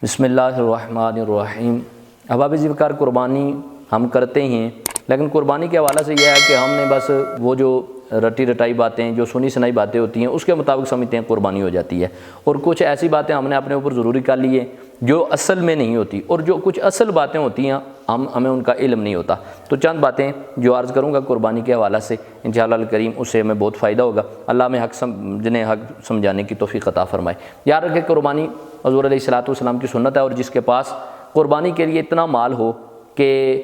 بسم اللہ الرحمن الرحیم۔ احباب ذکر قربانی ہم کرتے ہیں، لیکن قربانی کے حوالے سے یہ ہے کہ ہم نے بس وہ جو رٹی رٹائی باتیں، جو سنی سنائی باتیں ہوتی ہیں اس کے مطابق سمجھتے ہیں قربانی ہو جاتی ہے، اور کچھ ایسی باتیں ہم نے اپنے اوپر ضروری کر لی ہیں جو اصل میں نہیں ہوتی، اور جو کچھ اصل باتیں ہوتی ہیں ہمیں ان کا علم نہیں ہوتا۔ تو چند باتیں جو عرض کروں گا قربانی کے حوالے سے، انشاءاللہ الکریم اس سے ہمیں بہت فائدہ ہوگا۔ اللہ ہمیں حق سمجھانے کی توفیق عطا فرمائے۔ یاد رکھیں قربانی حضور علیہ الصلوۃ والسلام کی سنت ہے، اور جس کے پاس قربانی کے لیے اتنا مال ہو کہ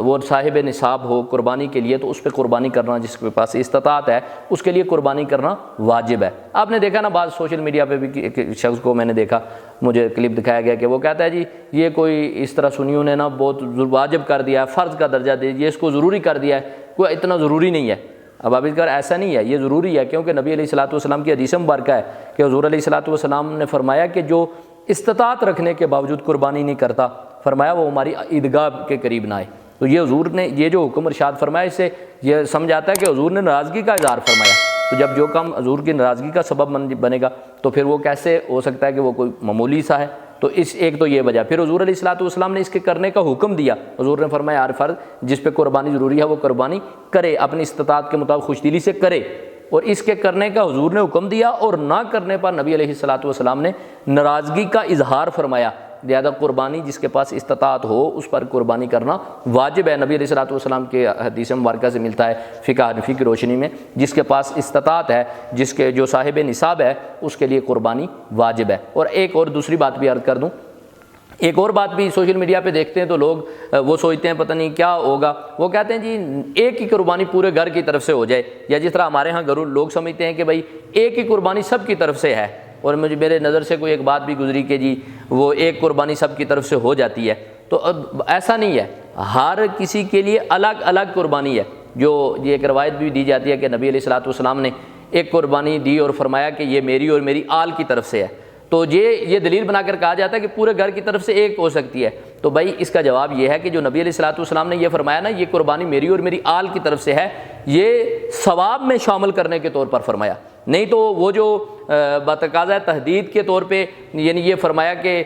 وہ صاحب نصاب ہو قربانی کے لیے، تو اس پہ قربانی کرنا، جس کے پاس استطاعت ہے اس کے لیے قربانی کرنا واجب ہے۔ آپ نے دیکھا نا، بعض سوشل میڈیا پہ بھی ایک شخص کو میں نے دیکھا، مجھے کلپ دکھایا گیا کہ وہ کہتا ہے جی یہ کوئی اس طرح سنیوں نے نا بہت واجب کر دیا ہے، فرض کا درجہ دے دیا، اس کو ضروری کر دیا ہے، کوئی اتنا ضروری نہیں ہے۔ اب آپ کر ایسا نہیں ہے، یہ ضروری ہے، کیونکہ نبی علیہ الصلوۃ والسلام کی حدیث مبارکہ ہے کہ حضور علیہ الصلوۃ والسلام نے فرمایا کہ جو استطاعت رکھنے کے باوجود قربانی نہیں کرتا، فرمایا وہ ہماری عیدگاہ کے قریب نہ آئے۔ تو یہ حضور نے یہ جو حکم ارشاد فرمایا، اس سے یہ سمجھ آتا ہے کہ حضور نے ناراضگی کا اظہار فرمایا۔ تو جب جو کام حضور کی ناراضگی کا سبب بنے گا تو پھر وہ کیسے ہو سکتا ہے کہ وہ کوئی معمولی سا ہے؟ تو اس ایک تو یہ وجہ۔ پھر حضور علیہ الصلوۃ والسلام نے اس کے کرنے کا حکم دیا۔ حضور نے فرمایا ہر فرض جس پہ قربانی ضروری ہے وہ قربانی کرے، اپنی استطاعت کے مطابق خوش دلی سے کرے، اور اس کے کرنے کا حضور نے حکم دیا، اور نہ کرنے پر نبی علیہ الصلوۃ والسلام نے ناراضگی کا اظہار فرمایا۔ لہذا قربانی جس کے پاس استطاعت ہو اس پر قربانی کرنا واجب ہے۔ نبی علیہ الصلوۃ والسلام کے حدیث مبارکہ سے ملتا ہے فقہ حنفی کی روشنی میں، جس کے پاس استطاعت ہے، جس کے جو صاحب نصاب ہے، اس کے لیے قربانی واجب ہے۔ اور ایک اور دوسری بات بھی عرض کر دوں، ایک اور بات بھی سوشل میڈیا پہ دیکھتے ہیں تو لوگ وہ سوچتے ہیں پتہ نہیں کیا ہوگا، وہ کہتے ہیں جی ایک ہی قربانی پورے گھر کی طرف سے ہو جائے، یا جس طرح ہمارے ہاں گھروں لوگ سمجھتے ہیں کہ بھائی ایک ہی قربانی سب کی طرف سے ہے، اور میرے نظر سے کوئی ایک بات بھی گزری کہ جی وہ ایک قربانی سب کی طرف سے ہو جاتی ہے۔ تو اب ایسا نہیں ہے، ہر کسی کے لیے الگ الگ قربانی ہے۔ جو یہ ایک روایت بھی دی جاتی ہے کہ نبی علیہ الصلوۃ والسلام نے ایک قربانی دی اور فرمایا کہ یہ میری اور میری آل کی طرف سے ہے، تو یہ دلیل بنا کر کہا جاتا ہے کہ پورے گھر کی طرف سے ایک ہو سکتی ہے۔ تو بھائی اس کا جواب یہ ہے کہ جو نبی علیہ الصلوۃ والسلام نے یہ فرمایا نا یہ قربانی میری اور میری آل کی طرف سے ہے، یہ ثواب میں شامل کرنے کے طور پر فرمایا، نہیں تو وہ جو بتقاضۂ تحدید کے طور پہ یعنی یہ فرمایا کہ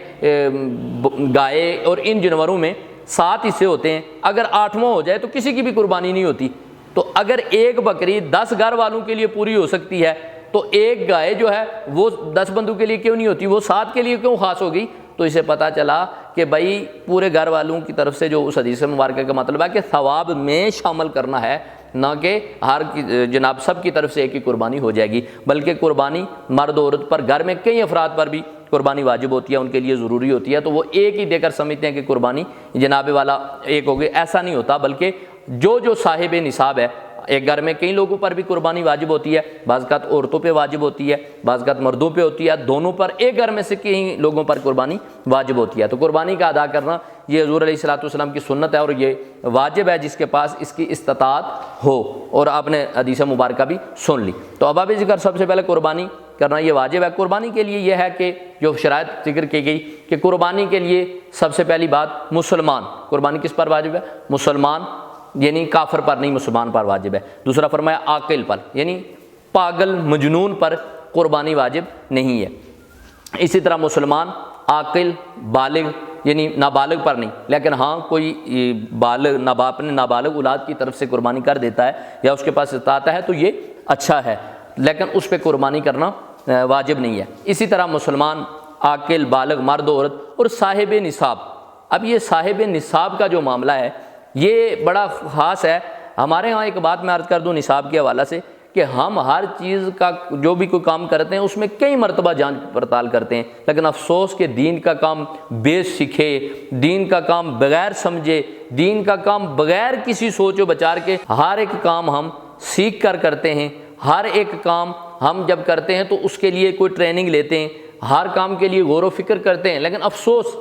گائے اور ان جانوروں میں 7 حصے ہوتے ہیں، اگر 8واں ہو جائے تو کسی کی بھی قربانی نہیں ہوتی۔ تو اگر ایک بکری 10 گھر والوں کے لیے پوری ہو سکتی ہے تو ایک گائے جو ہے وہ 10 بندوں کے لیے کیوں نہیں ہوتی، وہ 7 کے لیے کیوں خاص ہوگی؟ تو اسے پتہ چلا کہ بھائی پورے گھر والوں کی طرف سے جو اس حدیث مبارکہ کا مطلب ہے کہ ثواب میں شامل کرنا ہے، نہ کہ ہر جناب سب کی طرف سے ایک ہی قربانی ہو جائے گی، بلکہ قربانی مرد عورت پر، گھر میں کئی افراد پر بھی قربانی واجب ہوتی ہے، ان کے لیے ضروری ہوتی ہے، تو وہ ایک ہی دے کر سمجھتے ہیں کہ قربانی جناب والا ایک ہو گئی۔ ایسا نہیں ہوتا، بلکہ جو صاحب نصاب ہے، ایک گھر میں کئی لوگوں پر بھی قربانی واجب ہوتی ہے، بعض اوقات عورتوں پہ واجب ہوتی ہے، بعض اوقات مردوں پہ ہوتی ہے، دونوں پر، ایک گھر میں سے کئی لوگوں پر قربانی واجب ہوتی ہے۔ تو قربانی کا ادا کرنا یہ حضور علیہ الصلوۃ والسلام کی سنت ہے، اور یہ واجب ہے جس کے پاس اس کی استطاعت ہو، اور آپ نے حدیث مبارکہ بھی سن لی۔ تو اباب ذکر سب سے پہلے قربانی کرنا یہ واجب ہے۔ قربانی کے لیے یہ ہے کہ جو شرائط ذکر کی گئی کہ قربانی کے لیے سب سے پہلی بات مسلمان، قربانی کس پر واجب ہے؟ مسلمان، یعنی کافر پر نہیں، مسلمان پر واجب ہے۔ دوسرا فرمایا عاقل پر، یعنی پاگل مجنون پر قربانی واجب نہیں ہے۔ اسی طرح مسلمان، عاقل، بالغ یعنی نابالغ پر نہیں، لیکن ہاں کوئی اپنے نابالغ اولاد کی طرف سے قربانی کر دیتا ہے یا اس کے پاس استطاعت ہے تو یہ اچھا ہے، لیکن اس پہ قربانی کرنا واجب نہیں ہے۔ اسی طرح مسلمان، عاقل، بالغ مرد عورت، اور صاحب نصاب۔ اب یہ صاحب نصاب کا جو معاملہ ہے یہ بڑا خاص ہے۔ ہمارے ہاں ایک بات میں عرض کر دوں نصاب کے حوالے سے کہ ہم ہر چیز کا جو بھی کوئی کام کرتے ہیں اس میں کئی مرتبہ جانچ پڑتال کرتے ہیں، لیکن افسوس کہ دین کا کام بے سیکھے، دین کا کام بغیر سمجھے، دین کا کام بغیر کسی سوچ و بچار کے ہر ایک کام ہم سیکھ کر کرتے ہیں۔ ہر ایک کام ہم جب کرتے ہیں تو اس کے لیے کوئی ٹریننگ لیتے ہیں، ہر کام کے لیے غور و فکر کرتے ہیں، لیکن افسوس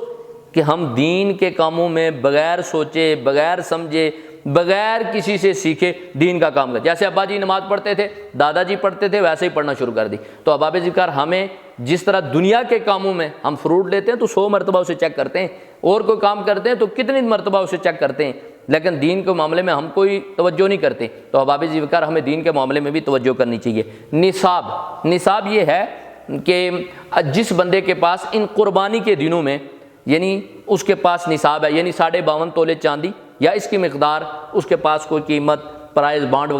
کہ ہم دین کے کاموں میں بغیر سوچے، بغیر سمجھے، بغیر کسی سے سیکھے دین کا کام کرتے۔ جیسے ابا جی نماز پڑھتے تھے، دادا جی پڑھتے تھے، ویسے ہی پڑھنا شروع کر دی۔ تو اباب ذکر ہمیں جس طرح دنیا کے کاموں میں ہم فروٹ لیتے ہیں تو 100 مرتبہ اسے چیک کرتے ہیں، اور کوئی کام کرتے ہیں تو کتنی مرتبہ اسے چیک کرتے ہیں، لیکن دین کے معاملے میں ہم کوئی توجہ نہیں کرتے۔ تو احباب ذکر ہمیں دین کے معاملے میں بھی توجہ کرنی چاہیے۔ نصاب یہ ہے کہ جس بندے کے پاس ان قربانی کے دنوں میں یعنی اس کے پاس نصاب ہے، یعنی 52.5 تولے چاندی یا اس کی مقدار، اس کے پاس کوئی قیمت پرائز بانڈ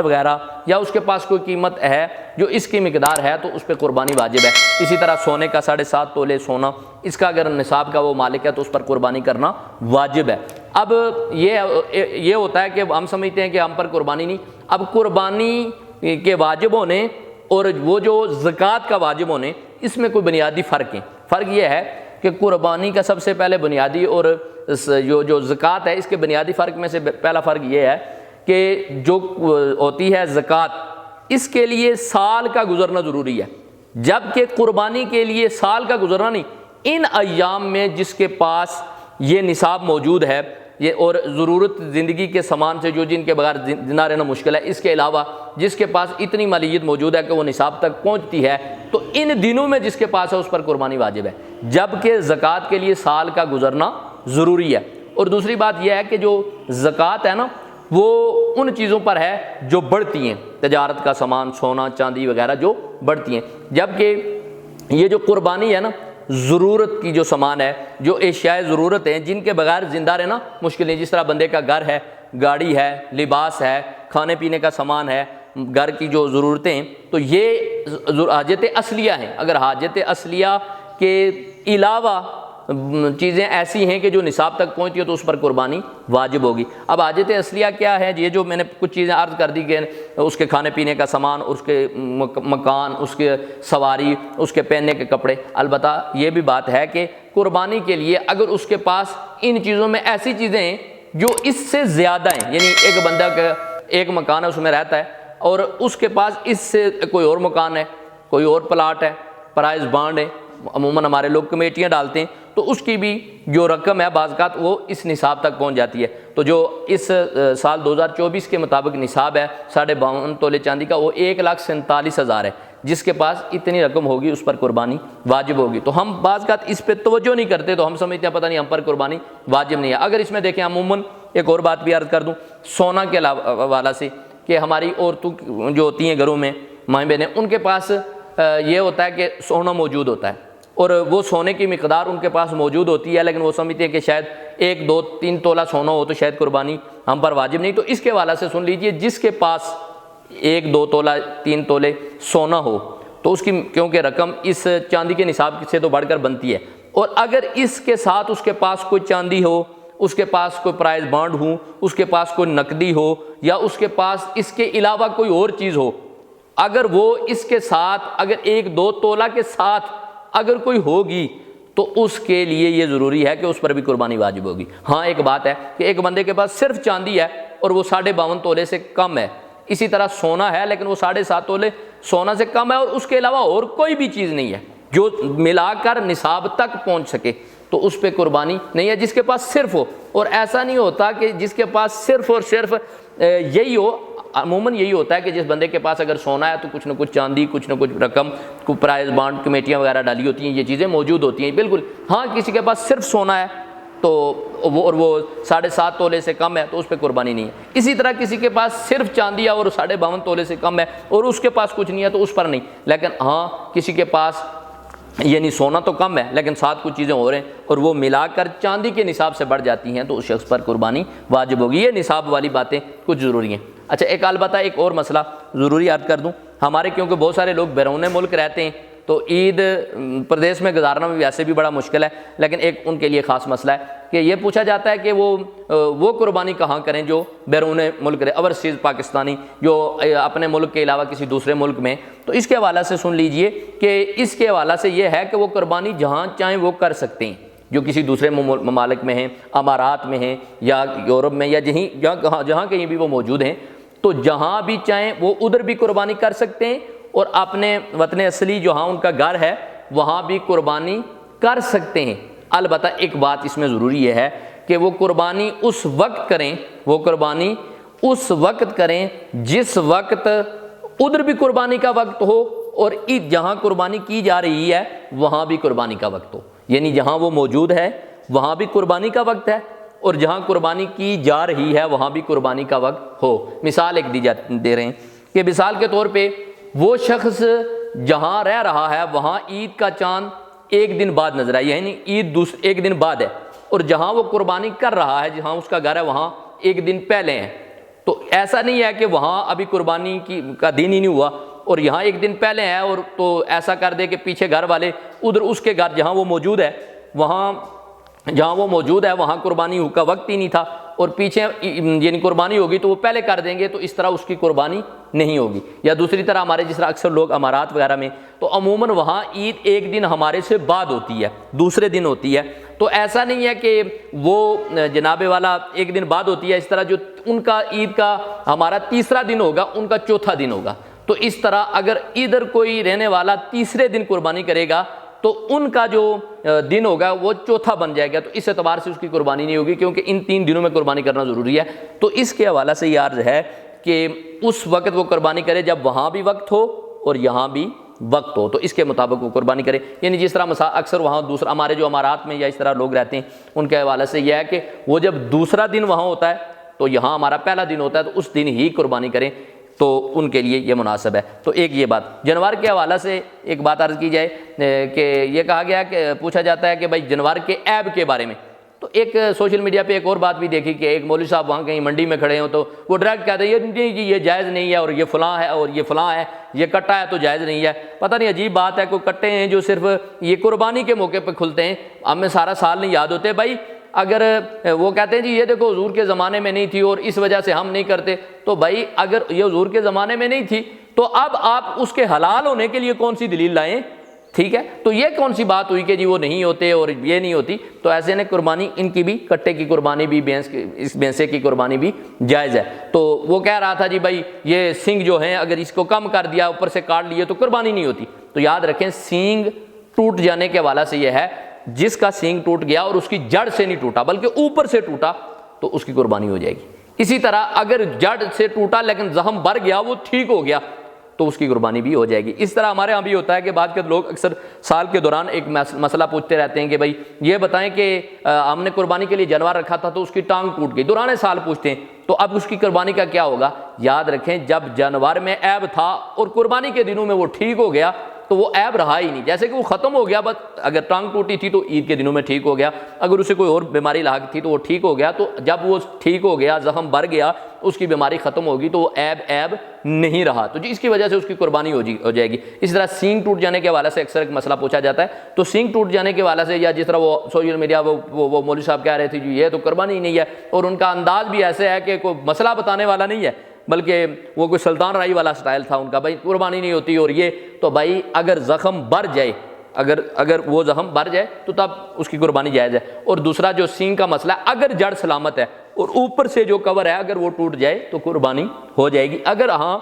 وغیرہ یا اس کے پاس کوئی قیمت ہے جو اس کی مقدار ہے، تو اس پہ قربانی واجب ہے۔ اسی طرح سونے کا 7.5 تولے سونا، اس کا اگر نصاب کا وہ مالک ہے تو اس پر قربانی کرنا واجب ہے۔ اب یہ ہوتا ہے کہ ہم سمجھتے ہیں کہ ہم پر قربانی نہیں، اب قربانی کے واجب ہونے اور وہ جو زکوٰۃ کا واجب ہونے، اس میں کوئی بنیادی فرق ہے۔ فرق یہ ہے کہ قربانی کا سب سے پہلے بنیادی اور جو زکوٰۃ ہے، اس کے بنیادی فرق میں سے پہلا فرق یہ ہے کہ جو ہوتی ہے زکوٰۃ، اس کے لیے سال کا گزرنا ضروری ہے، جبکہ قربانی کے لیے سال کا گزرنا نہیں۔ ان ایام میں جس کے پاس یہ نصاب موجود ہے، یہ اور ضرورت زندگی کے سامان سے جو جن کے بغیر زندہ رہنا مشکل ہے، اس کے علاوہ جس کے پاس اتنی مالیت موجود ہے کہ وہ نصاب تک پہنچتی ہے، تو ان دنوں میں جس کے پاس ہے اس پر قربانی واجب ہے، جبکہ زکوٰۃ کے لیے سال کا گزرنا ضروری ہے۔ اور دوسری بات یہ ہے کہ جو زکوٰۃ ہے نا، وہ ان چیزوں پر ہے جو بڑھتی ہیں، تجارت کا سامان، سونا چاندی وغیرہ جو بڑھتی ہیں، جبکہ یہ جو قربانی ہے نا، ضرورت کی جو سامان ہے، جو اشیاء ضرورت ہیں جن کے بغیر زندہ رہنا مشکل ہے، جس طرح بندے کا گھر ہے، گاڑی ہے، لباس ہے، کھانے پینے کا سامان ہے، گھر کی جو ضرورتیں ہیں، تو یہ حاجت اصلیہ ہیں۔ اگر حاجت اصلیہ کے علاوہ چیزیں ایسی ہیں کہ جو نصاب تک پہنچتی ہے تو اس پر قربانی واجب ہوگی۔ اب حاجت اصلیہ کیا ہے؟ یہ جو میں نے کچھ چیزیں عرض کر دی کہ اس کے کھانے پینے کا سامان، اس کے مکان، اس کے سواری، اس کے پہننے کے کپڑے۔ البتہ یہ بھی بات ہے کہ قربانی کے لیے اگر اس کے پاس ان چیزوں میں ایسی چیزیں ہیں جو اس سے زیادہ ہیں، یعنی ایک بندہ کا ایک مکان ہے، اس میں رہتا ہے، اور اس کے پاس اس سے کوئی اور مکان ہے، کوئی اور پلاٹ ہے، پرائز بانڈ ہے، عموماً ہمارے لوگ کمیٹیاں ڈالتے ہیں، تو اس کی بھی جو رقم ہے بعض اوقات وہ اس نصاب تک پہنچ جاتی ہے۔ تو جو اس سال 2024 کے مطابق نصاب ہے 52.5 تولے چاندی کا، وہ 1,47,000 ہے۔ جس کے پاس اتنی رقم ہوگی اس پر قربانی واجب ہوگی۔ تو ہم بعض اوقات اس پہ توجہ نہیں کرتے، تو ہم سمجھتے ہیں پتہ نہیں ہم پر قربانی واجب نہیں ہے۔ اگر اس میں دیکھیں عموماً ایک اور بات بھی عرض کر دوں سونا کے حوالہ سے، کہ ہماری عورتوں جو ہوتی ہیں گھروں میں مائیں بہنیں، ان کے پاس یہ ہوتا ہے کہ سونا موجود ہوتا ہے، اور وہ سونے کی مقدار ان کے پاس موجود ہوتی ہے، لیکن وہ سمجھتے ہیں کہ شاید 1، 2، 3 تولہ سونا ہو تو شاید قربانی ہم پر واجب نہیں۔ تو اس کے حوالے سے سن لیجئے، جس کے پاس 1، 2 تولہ 3 تولے سونا ہو تو اس کی کیونکہ رقم اس چاندی کے نصاب سے تو بڑھ کر بنتی ہے، اور اگر اس کے ساتھ اس کے پاس کوئی چاندی ہو، اس کے پاس کوئی پرائز بانڈ ہو، اس کے پاس کوئی نقدی ہو، یا اس کے پاس اس کے علاوہ کوئی اور چیز ہو، اگر وہ اس کے ساتھ اگر 1، 2 تولہ کے ساتھ اگر کوئی ہوگی تو اس کے لیے یہ ضروری ہے کہ اس پر بھی قربانی واجب ہوگی۔ ہاں ایک بات ہے کہ ایک بندے کے پاس صرف چاندی ہے اور وہ 52.5 تولے سے کم ہے، اسی طرح سونا ہے لیکن وہ 7.5 تولے سونا سے کم ہے، اور اس کے علاوہ اور کوئی بھی چیز نہیں ہے جو ملا کر نصاب تک پہنچ سکے، تو اس پہ قربانی نہیں ہے۔ جس کے پاس صرف ہو، اور ایسا نہیں ہوتا کہ جس کے پاس صرف اور صرف یہی ہو، عموماً یہی ہوتا ہے کہ جس بندے کے پاس اگر سونا ہے تو کچھ نہ کچھ چاندی، کچھ نہ کچھ رقم، کوئی پرائز بانڈ، کمیٹیاں وغیرہ ڈالی ہوتی ہیں، یہ چیزیں موجود ہوتی ہیں بالکل۔ ہاں کسی کے پاس صرف سونا ہے تو وہ 7.5 تولے سے کم ہے تو اس پہ قربانی نہیں ہے۔ اسی طرح کسی کے پاس صرف چاندی ہے اور 52.5 تولے سے کم ہے اور اس کے پاس کچھ نہیں ہے تو اس پر نہیں۔ لیکن ہاں کسی کے پاس یعنی سونا تو کم ہے لیکن ساتھ کچھ چیزیں ہو رہے ہیں اور وہ ملا کر چاندی کے نصاب سے بڑھ جاتی ہیں تو اس شخص پر قربانی واجب ہوگی۔ یہ نصاب والی باتیں کچھ ضروری ہیں۔ اچھا البتہ ایک اور مسئلہ ضروری یاد کر دوں، ہمارے کیونکہ بہت سارے لوگ بیرون ملک رہتے ہیں تو عید پردیش میں گزارنا بھی ویسے بھی بڑا مشکل ہے، لیکن ایک ان کے لیے خاص مسئلہ ہے کہ یہ پوچھا جاتا ہے کہ وہ قربانی کہاں کریں جو بیرون ملک رہے، اوورسیز پاکستانی جو اپنے ملک کے علاوہ کسی دوسرے ملک میں۔ تو اس کے حوالے سے سن لیجئے کہ اس کے حوالے سے یہ ہے کہ وہ قربانی جہاں چاہیں وہ کر سکتے ہیں، جو کسی دوسرے ممالک میں ہیں، امارات میں ہیں یا یورپ میں یا جہاں کہیں بھی وہ موجود ہیں، تو جہاں بھی چاہیں وہ ادھر بھی قربانی کر سکتے ہیں، اور اپنے وطن اصلی جہاں ان کا گھر ہے وہاں بھی قربانی کر سکتے ہیں۔ البتہ ایک بات اس میں ضروری یہ ہے کہ وہ قربانی اس وقت کریں جس وقت ادھر بھی قربانی کا وقت ہو اور جہاں قربانی کی جا رہی ہے وہاں بھی قربانی کا وقت ہو، یعنی جہاں وہ موجود ہے وہاں بھی قربانی کا وقت ہے اور جہاں قربانی کی جا رہی ہے وہاں بھی قربانی کا وقت ہو۔ مثال ایک دے رہے ہیں کہ مثال کے طور پہ وہ شخص جہاں رہ رہا ہے وہاں عید کا چاند ایک دن بعد نظر آئی، یعنی عید ایک دن بعد ہے، اور جہاں وہ قربانی کر رہا ہے، جہاں اس کا گھر ہے، وہاں ایک دن پہلے ہیں۔ تو ایسا نہیں ہے کہ وہاں ابھی قربانی کا دن ہی نہیں ہوا اور یہاں ایک دن پہلے ہے، اور تو ایسا کر دے کہ پیچھے گھر والے ادھر اس کے گھر جہاں وہ موجود ہے وہاں قربانی کا وقت ہی نہیں تھا، اور پیچھے یعنی قربانی ہوگی تو وہ پہلے کر دیں گے، تو اس طرح اس کی قربانی نہیں ہوگی۔ یا دوسری طرح ہمارے جس طرح اکثر لوگ امارات وغیرہ میں تو عموماً وہاں عید ایک دن ہمارے سے بعد ہوتی ہے، دوسرے دن ہوتی ہے، تو ایسا نہیں ہے کہ وہ جناب والا ایک دن بعد ہوتی ہے، اس طرح جو ان کا عید کا ہمارا تیسرا دن ہوگا ان کا چوتھا دن ہوگا۔ تو اس طرح اگر ادھر کوئی رہنے والا تیسرے دن قربانی کرے گا تو ان کا جو دن ہوگا وہ چوتھا بن جائے گا، تو اس اعتبار سے اس کی قربانی نہیں ہوگی، کیونکہ ان 3 دنوں میں قربانی کرنا ضروری ہے۔ تو اس کے حوالے سے یہ عرض ہے کہ اس وقت وہ قربانی کرے جب وہاں بھی وقت ہو اور یہاں بھی وقت ہو، تو اس کے مطابق وہ قربانی کرے۔ یعنی جس طرح اکثر وہاں دوسرا ہمارے جو امارات میں یا اس طرح لوگ رہتے ہیں ان کے حوالے سے یہ ہے کہ وہ جب دوسرا دن وہاں ہوتا ہے تو یہاں ہمارا پہلا دن ہوتا ہے، تو اس دن ہی قربانی کریں، تو ان کے لیے یہ مناسب ہے۔ تو ایک یہ بات جانور کے حوالے سے ایک بات عرض کی جائے کہ یہ کہا گیا کہ پوچھا جاتا ہے کہ بھائی جانور کے عیب کے بارے میں، تو ایک سوشل میڈیا پہ ایک اور بات بھی دیکھی کہ ایک مولوی صاحب وہاں کہیں منڈی میں کھڑے ہوں تو وہ ڈائریکٹ کہتے ہیں یہ جائز نہیں ہے، اور یہ فلاں ہے، اور یہ فلاں ہے، یہ کٹا ہے تو جائز نہیں ہے۔ پتہ نہیں عجیب بات ہے، کوئی کٹے ہیں جو صرف یہ قربانی کے موقع پہ کھلتے ہیں، ہمیں سارا سال نہیں یاد ہوتے۔ بھائی اگر وہ کہتے ہیں جی یہ دیکھو حضور کے زمانے میں نہیں تھی اور اس وجہ سے ہم نہیں کرتے، تو بھائی اگر یہ حضور کے زمانے میں نہیں تھی تو اب آپ اس کے حلال ہونے کے لیے کون سی دلیل لائیں؟ ٹھیک ہے، تو یہ کون سی بات ہوئی کہ جی وہ نہیں ہوتے اور یہ نہیں ہوتی؟ تو ایسے نے قربانی ان کی بھی، کٹے کی قربانی بھی، اس بھینسے کی قربانی بھی جائز ہے۔ تو وہ کہہ رہا تھا جی بھائی یہ سینگ جو ہیں اگر اس کو کم کر دیا، اوپر سے کاٹ لیے تو قربانی نہیں ہوتی۔ تو یاد رکھیں سینگ ٹوٹ جانے کے حوالے سے یہ ہے، جس کا سینگ ٹوٹ گیا اور اس کی جڑ سے نہیں ٹوٹا بلکہ اوپر سے ٹوٹا تو اس کی قربانی ہو جائے گی۔ اسی طرح اگر جڑ سے ٹوٹا لیکن زخم بھر گیا، وہ ٹھیک ہو گیا، تو اس کی قربانی بھی ہو جائے گی۔ اس طرح ہمارے ہاں بھی ہوتا ہے کہ بعض کے لوگ اکثر سال کے دوران ایک مسئلہ پوچھتے رہتے ہیں کہ بھائی یہ بتائیں کہ ہم نے قربانی کے لیے جانور رکھا تھا تو اس کی ٹانگ ٹوٹ گئی، دوران سال پوچھتے ہیں، تو اب اس کی قربانی کا کیا ہوگا؟ یاد رکھیں جب جانور میں عیب تھا اور قربانی کے دنوں میں وہ ٹھیک ہو گیا تو وہ عیب رہا ہی نہیں، جیسے کہ وہ ختم ہو گیا، بس اگر ٹانگ ٹوٹی تھی تو عید کے دنوں میں ٹھیک ہو گیا، اگر اسے کوئی اور بیماری لاحق تھی تو وہ ٹھیک ہو گیا، تو جب وہ ٹھیک ہو گیا، زخم بھر گیا، اس کی بیماری ختم ہوگی تو وہ عیب نہیں رہا، تو جی اس کی وجہ سے اس کی قربانی ہو جائے گی۔ اس طرح سینگ ٹوٹ جانے کے حوالے سے اکثر ایک مسئلہ پوچھا جاتا ہے، تو سینگ ٹوٹ جانے کے حوالے سے یا جس طرح وہ سوشل میڈیا وہ مولوی صاحب کہہ رہے تھے جی یہ تو قربانی ہی نہیں ہے، اور ان کا انداز بھی ایسے ہے کہ کوئی مسئلہ بتانے والا نہیں ہے بلکہ وہ کوئی سلطان رائی والا سٹائل تھا ان کا، بھائی قربانی نہیں ہوتی اور یہ، تو بھائی اگر زخم بھر جائے، اگر وہ زخم بھر جائے تو تب اس کی قربانی جائز ہے۔ اور دوسرا جو سینگ کا مسئلہ ہے، اگر جڑ سلامت ہے اور اوپر سے جو کور ہے اگر وہ ٹوٹ جائے تو قربانی ہو جائے گی، اگر ہاں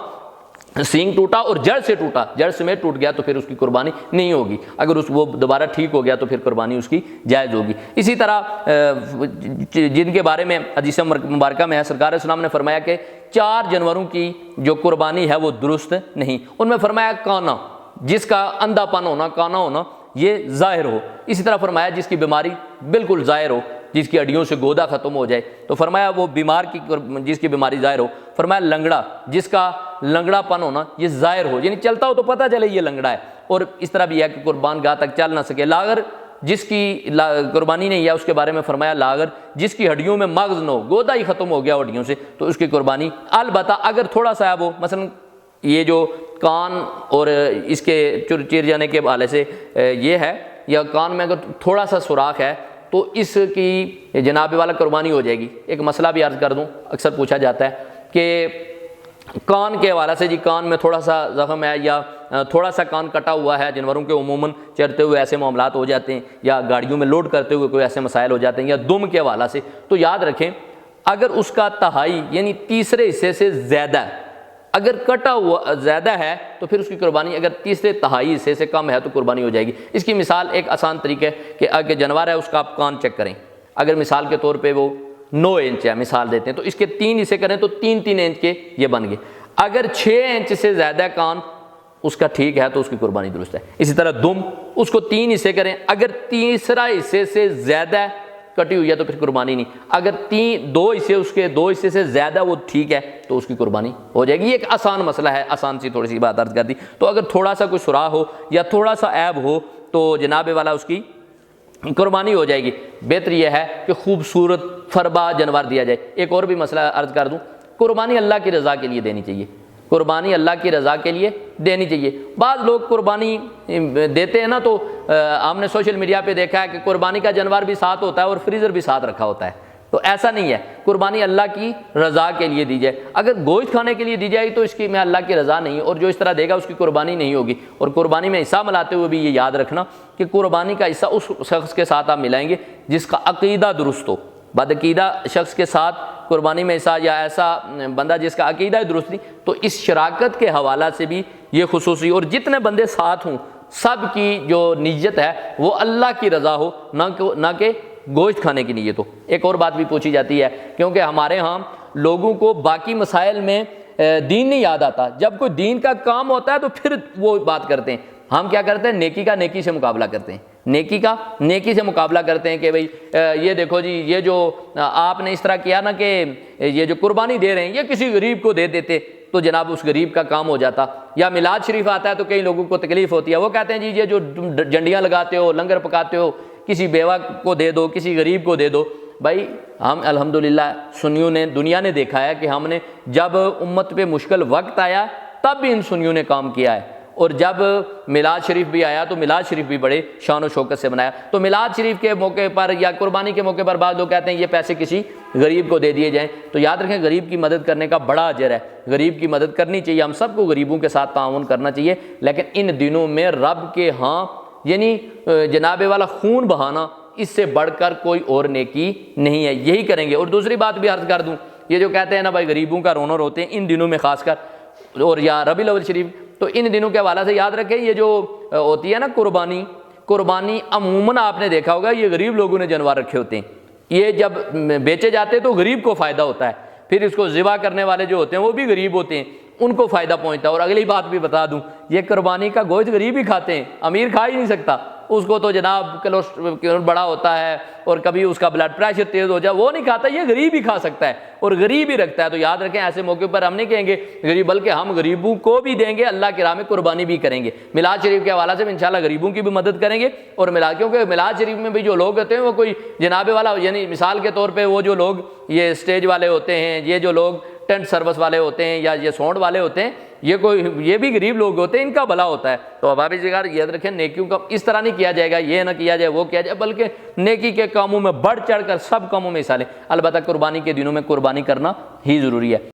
سینگ ٹوٹا اور جڑ سے ٹوٹا، جڑ سمیت ٹوٹ گیا تو پھر اس کی قربانی نہیں ہوگی، اگر وہ دوبارہ ٹھیک ہو گیا تو پھر قربانی اس کی جائز ہوگی۔ اسی طرح جن کے بارے میں حدیث مبارکہ میں ہے، سرکار اسلام نے فرمایا کہ 4 جانوروں کی جو قربانی ہے وہ درست نہیں، ان میں فرمایا کانا، جس کا اندھا پن ہونا، کانا ہونا یہ ظاہر ہو، اسی طرح فرمایا جس کی بیماری بالکل ظاہر ہو، جس کی ہڈیوں سے گودا ختم ہو جائے، تو فرمایا وہ بیمار کی جس کی بیماری ظاہر ہو، فرمایا لنگڑا، جس کا لنگڑا پن ہونا یہ ظاہر ہو، یعنی چلتا ہو تو پتہ چلے یہ لنگڑا ہے، اور اس طرح بھی ہے کہ قربان گاہ تک چل نہ سکے۔ لاغر، جس کی قربانی نہیں ہے اس کے بارے میں فرمایا لاغر، جس کی ہڈیوں میں مغز نہ ہو، گودا ہی ختم ہو گیا ہڈیوں سے، تو اس کی قربانی البتہ اگر تھوڑا سا ہے وہ، مثلا یہ جو کان اور اس کے چیر جانے کے حوالے سے یہ ہے، یا کان میں اگر تھوڑا سا سوراخ ہے تو اس کی جناب والا قربانی ہو جائے گی۔ ایک مسئلہ بھی عرض کر دوں، اکثر پوچھا جاتا ہے کہ کان کے حوالے سے، جی کان میں تھوڑا سا زخم ہے یا تھوڑا سا کان کٹا ہوا ہے، جانوروں کے عموماً چرتے ہوئے ایسے معاملات ہو جاتے ہیں، یا گاڑیوں میں لوڈ کرتے ہوئے کوئی ایسے مسائل ہو جاتے ہیں، یا دم کے حوالے سے، تو یاد رکھیں اگر اس کا تہائی یعنی تیسرے حصے سے زیادہ ہے، اگر کٹا ہوا زیادہ ہے تو پھر اس کی قربانی اگر تیسرے تہائی حصے سے کم ہے تو قربانی ہو جائے گی۔ اس کی مثال ایک آسان طریقہ ہے کہ اگر جانور ہے اس کا آپ کان چیک کریں، اگر مثال کے طور پہ وہ 9 انچ ہے، مثال دیتے ہیں، تو اس کے 3 حصے کریں تو 3 انچ کے یہ بن گئے۔ اگر 6 انچ سے زیادہ کان اس کا ٹھیک ہے تو اس کی قربانی درست ہے۔ اسی طرح دم، اس کو 3 حصے کریں، اگر تیسرا حصے سے زیادہ کٹی ہوئی ہے تو پھر قربانی نہیں. اگر دو حصے اس کے 2 حصے سے زیادہ وہ ٹھیک ہے تو اس کی قربانی ہو جائے گی. یہ ایک آسان مسئلہ ہے, آسان سی تھوڑی سی بات عرض کر دی. تو اگر تھوڑا سا کوئی سراخ ہو یا تھوڑا سا عیب ہو تو جناب والا اس کی قربانی ہو جائے گی. بہتر یہ ہے کہ خوبصورت فربا جانور دیا جائے. ایک اور بھی مسئلہ عرض کر دوں, قربانی اللہ کی رضا کے لیے دینی چاہیے. قربانی اللہ کی رضا کے لیے دینی چاہیے. بعض لوگ قربانی دیتے ہیں نا تو ہم نے سوشل میڈیا پہ دیکھا ہے کہ قربانی کا جانور بھی ساتھ ہوتا ہے اور فریزر بھی ساتھ رکھا ہوتا ہے. تو ایسا نہیں ہے, قربانی اللہ کی رضا کے لیے دی جائے. اگر گوشت کھانے کے لیے دی جائے تو اس کی میں اللہ کی رضا نہیں, اور جو اس طرح دے گا اس کی قربانی نہیں ہوگی. اور قربانی میں حصہ ملاتے ہوئے بھی یہ یاد رکھنا کہ قربانی کا حصہ اس شخص کے ساتھ آپ ملائیں گے جس کا عقیدہ درست ہو. بدعقیدہ شخص کے ساتھ قربانی میں حصہ, یا ایسا بندہ جس کا عقیدہ درست نہیں, تو اس شراکت کے حوالہ سے بھی یہ خصوصی. اور جتنے بندے ساتھ ہوں سب کی جو نیت ہے وہ اللہ کی رضا ہو, نہ کہ گوشت کھانے کی نیت ہو. ایک اور بات بھی پوچھی جاتی ہے, کیونکہ ہمارے ہاں لوگوں کو باقی مسائل میں دین نہیں یاد آتا, جب کوئی دین کا کام ہوتا ہے تو پھر وہ بات کرتے ہیں. ہم کیا کرتے ہیں, نیکی کا نیکی سے مقابلہ کرتے ہیں, نیکی کا نیکی سے مقابلہ کرتے ہیں کہ بھئی یہ دیکھو جی, یہ جو آپ نے اس طرح کیا نا کہ یہ جو قربانی دے رہے ہیں یہ کسی غریب کو دے دیتے تو جناب اس غریب کا کام ہو جاتا. یا میلاد شریف آتا ہے تو کئی لوگوں کو تکلیف ہوتی ہے, وہ کہتے ہیں جی یہ جو جنڈیاں لگاتے ہو, لنگر پکاتے ہو, کسی بیوہ کو دے دو, کسی غریب کو دے دو. بھائی ہم الحمدللہ سنیوں نے, دنیا نے دیکھا ہے کہ ہم نے جب امت پہ مشکل وقت آیا تب بھی ان سنیوں نے کام کیا ہے, اور جب میلاد شریف بھی آیا تو میلاد شریف بھی بڑے شان و شوکت سے بنایا. تو میلاد شریف کے موقع پر یا قربانی کے موقع پر بعض لوگ کہتے ہیں یہ پیسے کسی غریب کو دے دیے جائیں. تو یاد رکھیں غریب کی مدد کرنے کا بڑا اجر ہے, غریب کی مدد کرنی چاہیے. ہم سب کو غریبوں کے ساتھ تعاون کرنا چاہیے, لیکن ان دنوں میں رب کے ہاں یعنی جناب والا خون بہانا اس سے بڑھ کر کوئی اور نیکی نہیں ہے, یہی کریں گے. اور دوسری بات بھی عرض کر دوں, یہ جو کہتے ہیں نا بھائی غریبوں کا رونا روتے ہیں ان دنوں میں خاص کر, اور یا ربیع الاول شریف, تو ان دنوں کے حوالے سے یاد رکھیں یہ جو ہوتی ہے نا قربانی عموماً آپ نے دیکھا ہوگا یہ غریب لوگوں نے جانور رکھے ہوتے ہیں. یہ جب بیچے جاتے ہیں تو غریب کو فائدہ ہوتا ہے, پھر اس کو ذبح کرنے والے جو ہوتے ہیں وہ بھی غریب ہوتے ہیں, ان کو فائدہ پہنچتا ہے. اور اگلی بات بھی بتا دوں, یہ قربانی کا گوشت غریب ہی کھاتے ہیں, امیر کھا ہی نہیں سکتا. اس کو تو جناب کولسٹرول بڑا ہوتا ہے اور کبھی اس کا بلڈ پریشر تیز ہو جائے, وہ نہیں کھاتا, یہ غریب ہی کھا سکتا ہے اور غریب ہی رکھتا ہے. تو یاد رکھیں ایسے موقع پر ہم نہیں کہیں گے غریب, بلکہ ہم غریبوں کو بھی دیں گے, اللہ کی راہ میں قربانی بھی کریں گے. میلاد شریف کے حوالے سے بھی انشاءاللہ غریبوں کی بھی مدد کریں گے. اور کیونکہ میلاد شریف میں بھی جو لوگ ہوتے ہیں وہ کوئی جناب والا, یعنی مثال کے طور پہ وہ جو لوگ یہ اسٹیج والے ہوتے ہیں, یہ جو لوگ ٹینٹ سروس والے ہوتے ہیں یا یہ ساؤنڈ والے ہوتے ہیں, یہ بھی غریب لوگ ہوتے ہیں, ان کا بھلا ہوتا ہے. تو احباب جگار یاد رکھیں نیکیوں کا اس طرح نہیں کیا جائے گا, یہ نہ کیا جائے وہ کیا جائے, بلکہ نیکی کے کاموں میں بڑھ چڑھ کر سب کاموں میں حصہ لیں. البتہ قربانی کے دنوں میں قربانی کرنا ہی ضروری ہے.